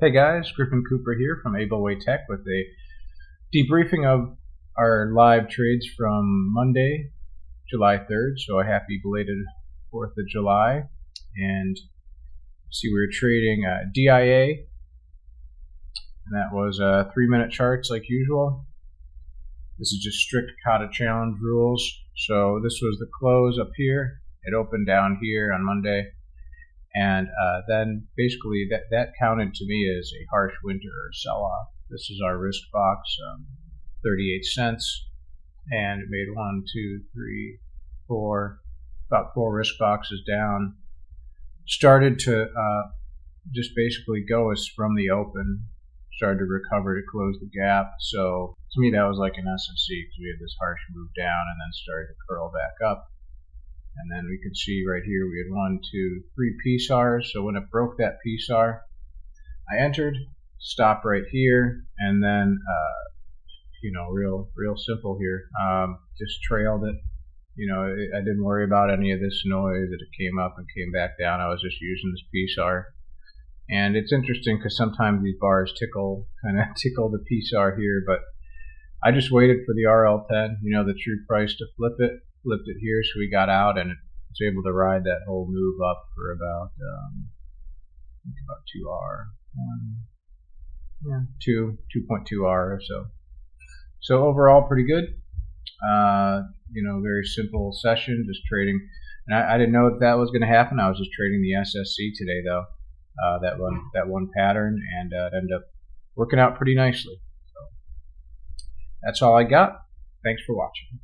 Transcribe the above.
Hey guys, Griffin Cooper here from Ablewaytech with a debriefing of our live trades from Monday, July 3rd. So a happy belated 4th of July. And see, we were trading DIA, and that was 3-minute charts like usual. This is just strict Kata Challenge rules. So this was the close up here. It opened down here on Monday. And then basically that counted to me as a harsh winter or sell-off. This is our risk box, 38 cents, and it made 1, 2, 3, 4, about 4 risk boxes down. Started to just basically go as from the open, started to recover to close the gap. So to me that was like an SNC because we had this harsh move down and then started to curl back up. And then we could see right here we had 1, 2, 3 PSARs. So when it broke that PSAR, I entered, stopped right here, and then real simple here. Just trailed it. I didn't worry about any of this noise that it came up and came back down. I was just using this PSAR. And it's interesting because sometimes these bars kind of tickle the PSAR here, but I just waited for the RL10, the true price to flip it. Flipped it here, so we got out and was able to ride that whole move up for about 2.2 R or so. So overall, pretty good. Very simple session, just trading. And I didn't know that was going to happen. I was just trading the SSC today, though. That one pattern, and it ended up working out pretty nicely. So that's all I got. Thanks for watching.